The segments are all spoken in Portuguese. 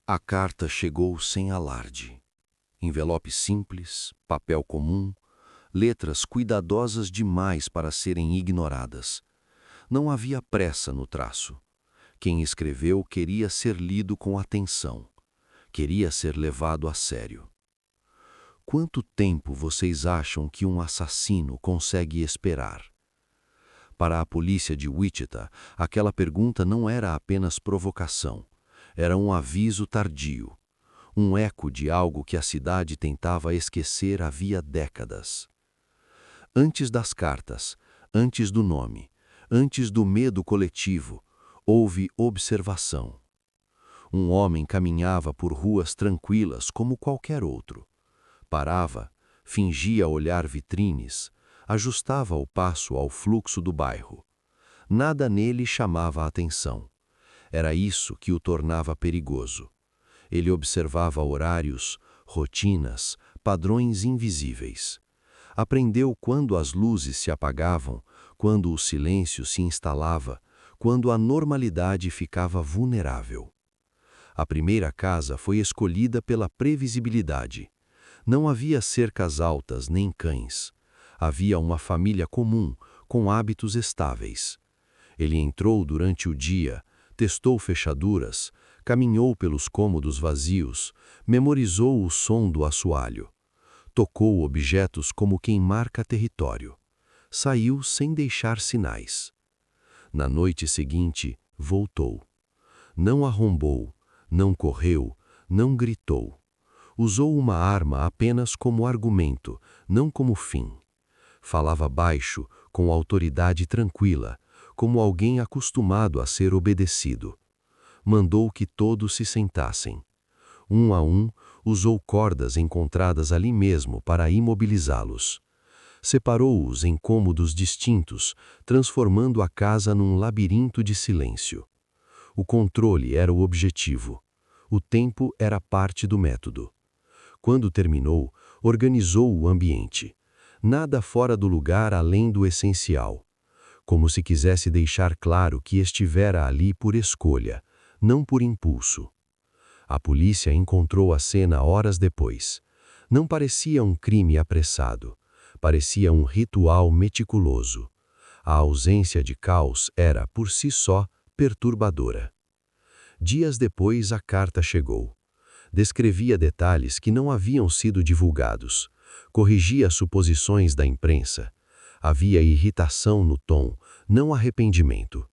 A carta chegou sem alarde. Envelope simples, papel comum, letras cuidadosas demais para serem ignoradas. Não havia pressa no traço. Quem escreveu queria ser lido com atenção. Queria ser levado a sério. Quanto tempo vocês acham que um assassino consegue esperar? Para a polícia de Wichita, aquela pergunta não era apenas provocação. Era um aviso tardio. Um eco de algo que a cidade tentava esquecer havia décadas. Antes das cartas, antes do nome, antes do medo coletivo, houve observação. Um homem caminhava por ruas tranquilas como qualquer outro. Parava, fingia olhar vitrines, ajustava o passo ao fluxo do bairro. Nada nele chamava a atenção. Era isso que o tornava perigoso. Ele observava horários, rotinas, padrões invisíveis. Aprendeu quando as luzes se apagavam, quando o silêncio se instalava, quando a normalidade ficava vulnerável. A primeira casa foi escolhida pela previsibilidade. Não havia cercas altas nem cães. Havia uma família comum, com hábitos estáveis. Ele entrou durante o dia, testou fechaduras, caminhou pelos cômodos vazios, memorizou o som do assoalho. Tocou objetos como quem marca território. Saiu sem deixar sinais. Na noite seguinte, voltou. Não arrombou, não correu, não gritou. Usou uma arma apenas como argumento, não como fim. Falava baixo, com autoridade tranquila, como alguém acostumado a ser obedecido. Mandou que todos se sentassem. Um a um, usou cordas encontradas ali mesmo para imobilizá-los. Separou-os em cômodos distintos, transformando a casa num labirinto de silêncio. O controle era o objetivo. O tempo era parte do método. Quando terminou, organizou o ambiente. Nada fora do lugar além do essencial. Como se quisesse deixar claro que estivera ali por escolha, não por impulso. A polícia encontrou a cena horas depois. Não parecia um crime apressado. Parecia um ritual meticuloso. A ausência de caos era, por si só, perturbadora. Dias depois a carta chegou. Descrevia detalhes que não haviam sido divulgados. Corrigia suposições da imprensa. Havia irritação no tom, não arrependimento.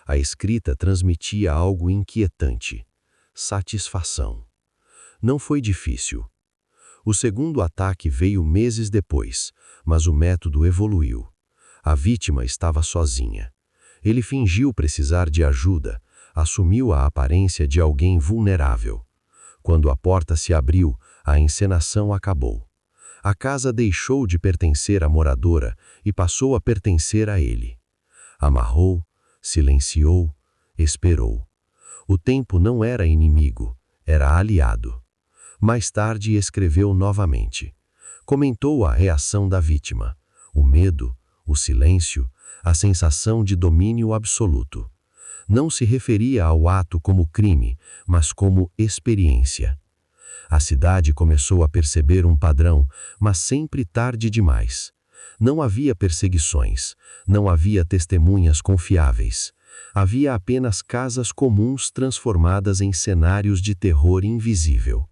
A escrita transmitia algo inquietante. Satisfação. Não foi difícil. O segundo ataque veio meses depois, mas o método evoluiu. A vítima estava sozinha. Ele fingiu precisar de ajuda, assumiu a aparência de alguém vulnerável. Quando a porta se abriu, a encenação acabou. A casa deixou de pertencer à moradora e passou a pertencer a ele. Amarrou, silenciou, esperou. O tempo não era inimigo, era aliado. Mais tarde escreveu novamente. Comentou a reação da vítima, o medo, o silêncio, a sensação de domínio absoluto. Não se referia ao ato como crime, mas como experiência. A cidade começou a perceber um padrão, mas sempre tarde demais. Não havia perseguições, não havia testemunhas confiáveis. Havia apenas casas comuns transformadas em cenários de terror invisível.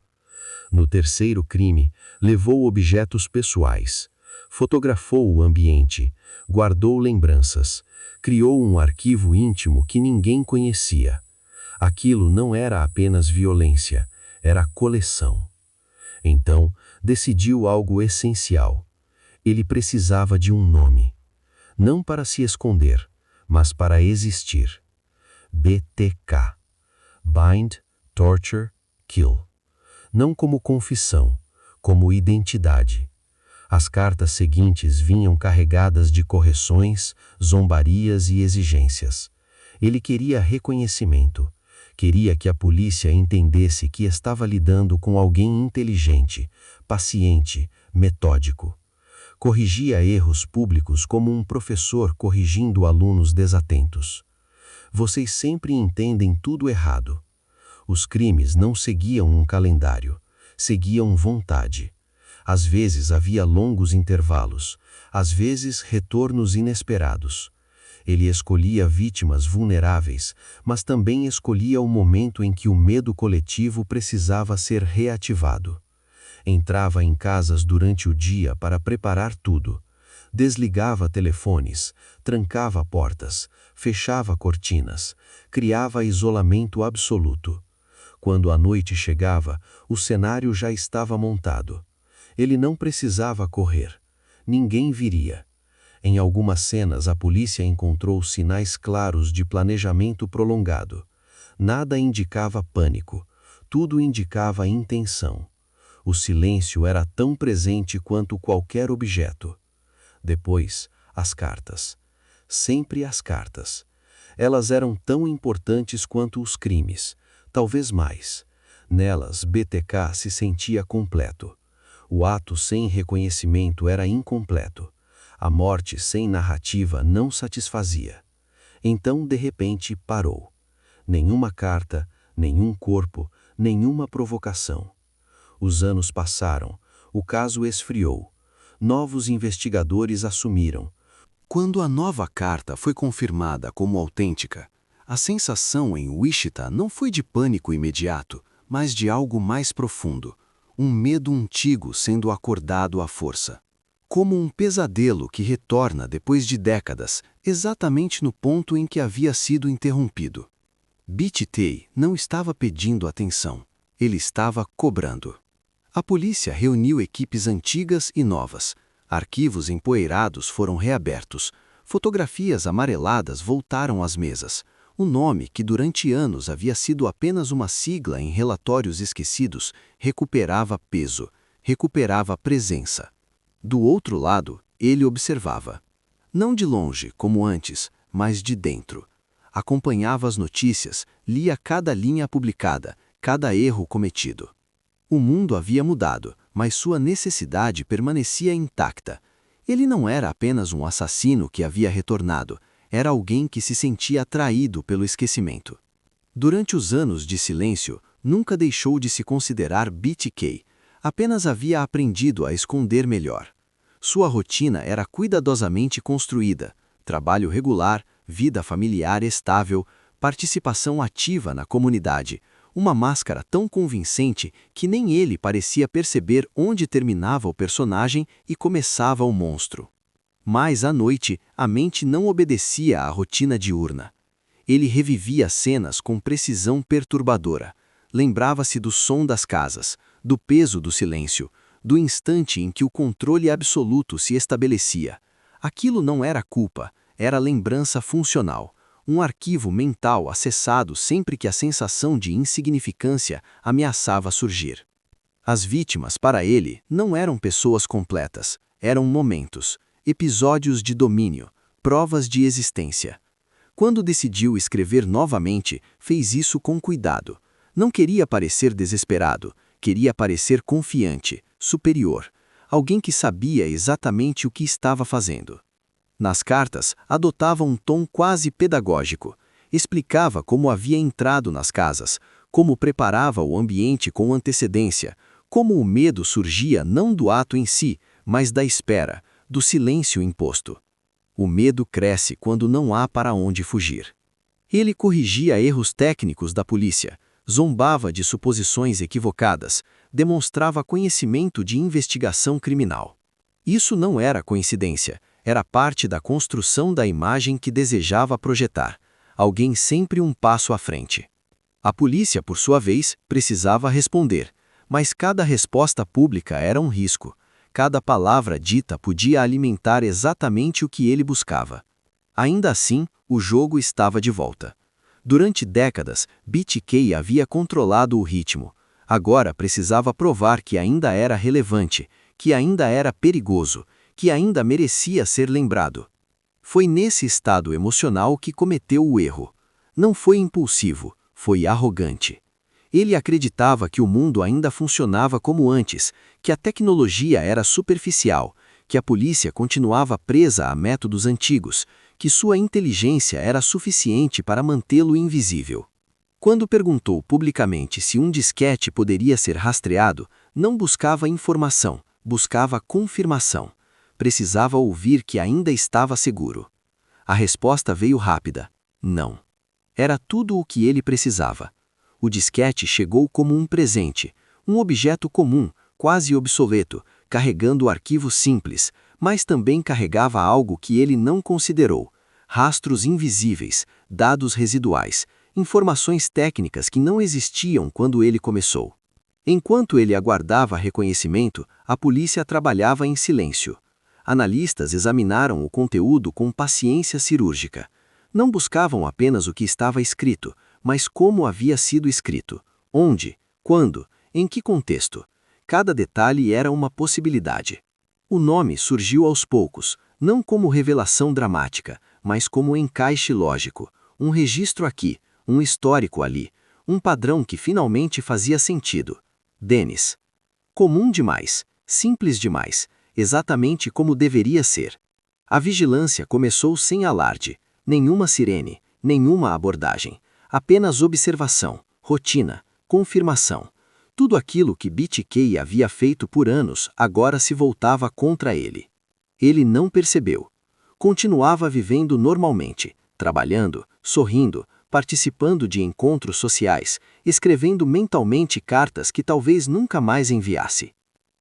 No terceiro crime, levou objetos pessoais. Fotografou o ambiente, guardou lembranças, criou um arquivo íntimo que ninguém conhecia. Aquilo não era apenas violência, era coleção. Então, decidiu algo essencial. Ele precisava de um nome. Não para se esconder, mas para existir. BTK. Bind, Torture, Kill. Não como confissão, como identidade. As cartas seguintes vinham carregadas de correções, zombarias e exigências. Ele queria reconhecimento. Queria que a polícia entendesse que estava lidando com alguém inteligente, paciente, metódico. Corrigia erros públicos como um professor corrigindo alunos desatentos. Vocês sempre entendem tudo errado. Os crimes não seguiam um calendário, seguiam vontade. Às vezes havia longos intervalos, às vezes retornos inesperados. Ele escolhia vítimas vulneráveis, mas também escolhia o momento em que o medo coletivo precisava ser reativado. Entrava em casas durante o dia para preparar tudo. Desligava telefones, trancava portas, fechava cortinas, criava isolamento absoluto. Quando a noite chegava, o cenário já estava montado. Ele não precisava correr. Ninguém viria. Em algumas cenas, a polícia encontrou sinais claros de planejamento prolongado. Nada indicava pânico. Tudo indicava intenção. O silêncio era tão presente quanto qualquer objeto. Depois, as cartas. Sempre as cartas. Elas eram tão importantes quanto os crimes, talvez mais. Nelas, BTK se sentia completo. O ato sem reconhecimento era incompleto. A morte sem narrativa não satisfazia. Então, de repente, parou. Nenhuma carta, nenhum corpo, nenhuma provocação. Os anos passaram, o caso esfriou. Novos investigadores assumiram. Quando a nova carta foi confirmada como autêntica, a sensação em Wichita não foi de pânico imediato, mas de algo mais profundo, um medo antigo sendo acordado à força. Como um pesadelo que retorna depois de décadas, exatamente no ponto em que havia sido interrompido. BTK não estava pedindo atenção, ele estava cobrando. A polícia reuniu equipes antigas e novas. Arquivos empoeirados foram reabertos. Fotografias amareladas voltaram às mesas. O nome, que durante anos havia sido apenas uma sigla em relatórios esquecidos, recuperava peso, recuperava presença. Do outro lado, ele observava. Não de longe, como antes, mas de dentro. Acompanhava as notícias, lia cada linha publicada, cada erro cometido. O mundo havia mudado, mas sua necessidade permanecia intacta. Ele não era apenas um assassino que havia retornado, era alguém que se sentia atraído pelo esquecimento. Durante os anos de silêncio, nunca deixou de se considerar BTK, apenas havia aprendido a esconder melhor. Sua rotina era cuidadosamente construída, trabalho regular, vida familiar estável, participação ativa na comunidade, uma máscara tão convincente que nem ele parecia perceber onde terminava o personagem e começava o monstro. Mas à noite, a mente não obedecia à rotina diurna. Ele revivia cenas com precisão perturbadora. Lembrava-se do som das casas, do peso do silêncio, do instante em que o controle absoluto se estabelecia. Aquilo não era culpa, era lembrança funcional. Um arquivo mental acessado sempre que a sensação de insignificância ameaçava surgir. As vítimas, para ele, não eram pessoas completas, eram momentos, episódios de domínio, provas de existência. Quando decidiu escrever novamente, fez isso com cuidado. Não queria parecer desesperado, queria parecer confiante, superior, alguém que sabia exatamente o que estava fazendo. Nas cartas, adotava um tom quase pedagógico. Explicava como havia entrado nas casas, como preparava o ambiente com antecedência, como o medo surgia não do ato em si, mas da espera, do silêncio imposto. O medo cresce quando não há para onde fugir. Ele corrigia erros técnicos da polícia, zombava de suposições equivocadas, demonstrava conhecimento de investigação criminal. Isso não era coincidência. Era parte da construção da imagem que desejava projetar, alguém sempre um passo à frente. A polícia, por sua vez, precisava responder, mas cada resposta pública era um risco. Cada palavra dita podia alimentar exatamente o que ele buscava. Ainda assim, o jogo estava de volta. Durante décadas, BTK havia controlado o ritmo. Agora precisava provar que ainda era relevante, que ainda era perigoso, que ainda merecia ser lembrado. Foi nesse estado emocional que cometeu o erro. Não foi impulsivo, foi arrogante. Ele acreditava que o mundo ainda funcionava como antes, que a tecnologia era superficial, que a polícia continuava presa a métodos antigos, que sua inteligência era suficiente para mantê-lo invisível. Quando perguntou publicamente se um disquete poderia ser rastreado, não buscava informação, buscava confirmação. Precisava ouvir que ainda estava seguro. A resposta veio rápida: não. Era tudo o que ele precisava. O disquete chegou como um presente, um objeto comum, quase obsoleto, carregando arquivos simples, mas também carregava algo que ele não considerou: rastros invisíveis, dados residuais, informações técnicas que não existiam quando ele começou. Enquanto ele aguardava reconhecimento, a polícia trabalhava em silêncio. Analistas examinaram o conteúdo com paciência cirúrgica. Não buscavam apenas o que estava escrito, mas como havia sido escrito, onde, quando, em que contexto. Cada detalhe era uma possibilidade. O nome surgiu aos poucos, não como revelação dramática, mas como encaixe lógico, um registro aqui, um histórico ali, um padrão que finalmente fazia sentido. Dennis. Comum demais, simples demais, exatamente como deveria ser. A vigilância começou sem alarde, nenhuma sirene, nenhuma abordagem, apenas observação, rotina, confirmação. Tudo aquilo que BTK havia feito por anos agora se voltava contra ele. Ele não percebeu. Continuava vivendo normalmente, trabalhando, sorrindo, participando de encontros sociais, escrevendo mentalmente cartas que talvez nunca mais enviasse.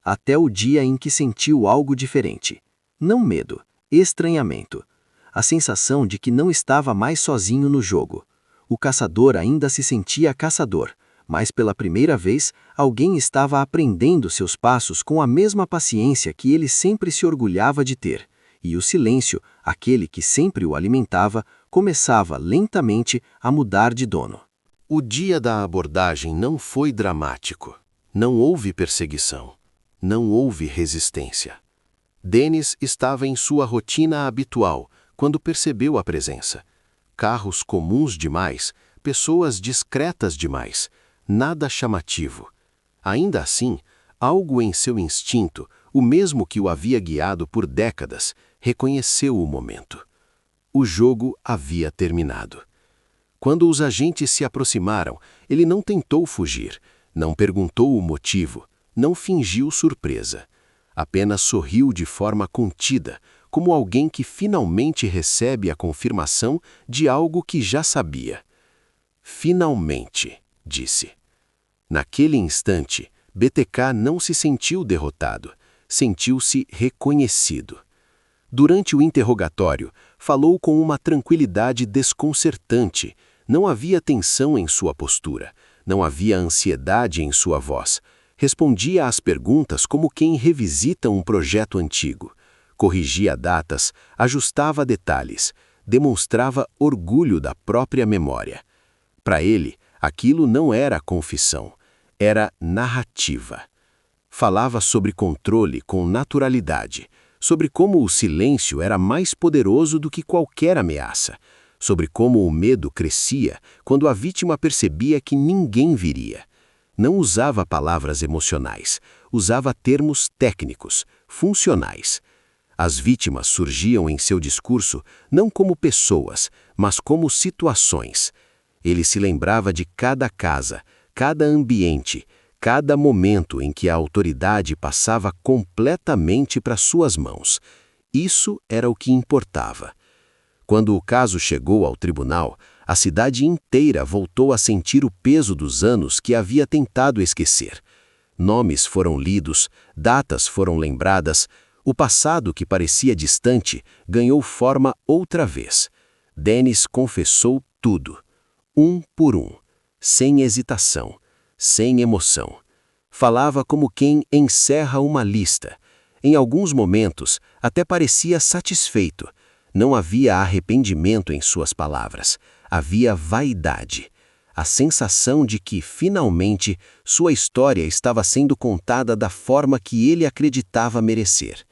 Até o dia em que sentiu algo diferente. Não medo, estranhamento. A sensação de que não estava mais sozinho no jogo. O caçador ainda se sentia caçador, mas pela primeira vez, alguém estava aprendendo seus passos com a mesma paciência que ele sempre se orgulhava de ter. E o silêncio, aquele que sempre o alimentava, começava lentamente a mudar de dono. O dia da abordagem não foi dramático. Não houve perseguição. Não houve resistência. Dennis estava em sua rotina habitual quando percebeu a presença. Carros comuns demais, pessoas discretas demais, nada chamativo. Ainda assim, algo em seu instinto, o mesmo que o havia guiado por décadas, reconheceu o momento. O jogo havia terminado. Quando os agentes se aproximaram, ele não tentou fugir, não perguntou o motivo, não fingiu surpresa. Apenas sorriu de forma contida, como alguém que finalmente recebe a confirmação de algo que já sabia. Finalmente, disse. Naquele instante, BTK não se sentiu derrotado, sentiu-se reconhecido. Durante o interrogatório, falou com uma tranquilidade desconcertante. Não havia tensão em sua postura, não havia ansiedade em sua voz. Respondia às perguntas como quem revisita um projeto antigo. Corrigia datas, ajustava detalhes, demonstrava orgulho da própria memória. Para ele, aquilo não era confissão, era narrativa. Falava sobre controle com naturalidade, sobre como o silêncio era mais poderoso do que qualquer ameaça, sobre como o medo crescia quando a vítima percebia que ninguém viria. Não usava palavras emocionais, usava termos técnicos, funcionais. As vítimas surgiam em seu discurso não como pessoas, mas como situações. Ele se lembrava de cada casa, cada ambiente, cada momento em que a autoridade passava completamente para suas mãos. Isso era o que importava. Quando o caso chegou ao tribunal, a cidade inteira voltou a sentir o peso dos anos que havia tentado esquecer. Nomes foram lidos, datas foram lembradas, o passado que parecia distante ganhou forma outra vez. Dennis confessou tudo, um por um, sem hesitação, sem emoção. Falava como quem encerra uma lista. Em alguns momentos, até parecia satisfeito. Não havia arrependimento em suas palavras. Havia vaidade. A sensação de que, finalmente, sua história estava sendo contada da forma que ele acreditava merecer.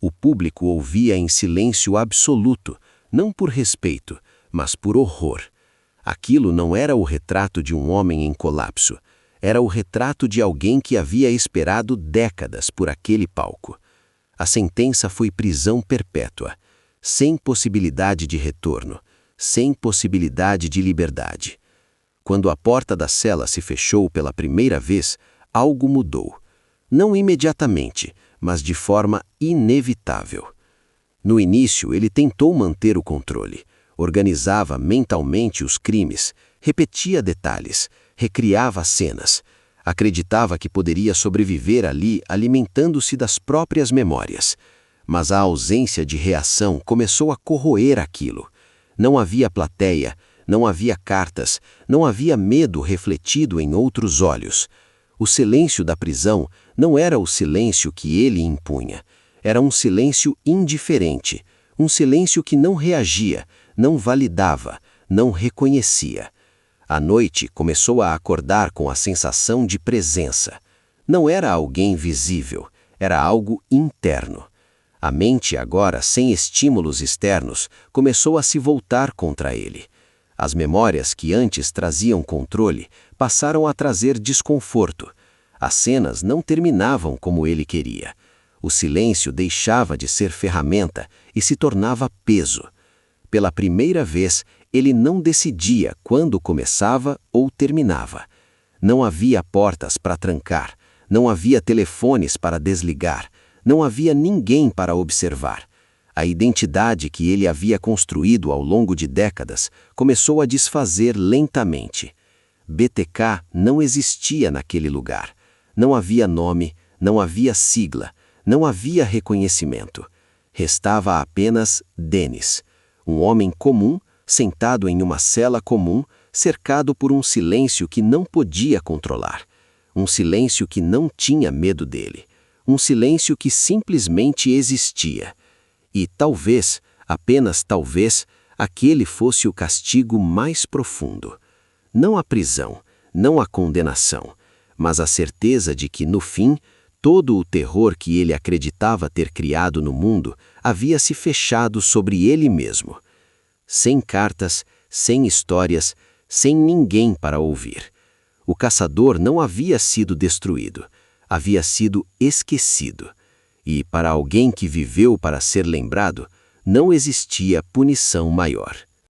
O público ouvia em silêncio absoluto, não por respeito, mas por horror. Aquilo não era o retrato de um homem em colapso. Era o retrato de alguém que havia esperado décadas por aquele palco. A sentença foi prisão perpétua, sem possibilidade de retorno, sem possibilidade de liberdade. Quando a porta da cela se fechou pela primeira vez, algo mudou. Não imediatamente, mas de forma inevitável. No início, ele tentou manter o controle. Organizava mentalmente os crimes, repetia detalhes, recriava cenas. Acreditava que poderia sobreviver ali alimentando-se das próprias memórias. Mas a ausência de reação começou a corroer aquilo. Não havia plateia, não havia cartas, não havia medo refletido em outros olhos. O silêncio da prisão não era o silêncio que ele impunha. Era um silêncio indiferente, um silêncio que não reagia, não validava, não reconhecia. À noite começou a acordar com a sensação de presença. Não era alguém visível, era algo interno. A mente, agora sem estímulos externos, começou a se voltar contra ele. As memórias que antes traziam controle passaram a trazer desconforto. As cenas não terminavam como ele queria. O silêncio deixava de ser ferramenta e se tornava peso. Pela primeira vez, ele não decidia quando começava ou terminava. Não havia portas para trancar, não havia telefones para desligar, não havia ninguém para observar. A identidade que ele havia construído ao longo de décadas começou a desfazer lentamente. BTK não existia naquele lugar. Não havia nome, não havia sigla, não havia reconhecimento. Restava apenas Dennis, um homem comum, sentado em uma cela comum, cercado por um silêncio que não podia controlar. Um silêncio que não tinha medo dele. Um silêncio que simplesmente existia. E talvez, apenas talvez, aquele fosse o castigo mais profundo. Não a prisão, não a condenação, mas a certeza de que, no fim, todo o terror que ele acreditava ter criado no mundo havia se fechado sobre ele mesmo. Sem cartas, sem histórias, sem ninguém para ouvir. O caçador não havia sido destruído, havia sido esquecido. E, para alguém que viveu para ser lembrado, não existia punição maior.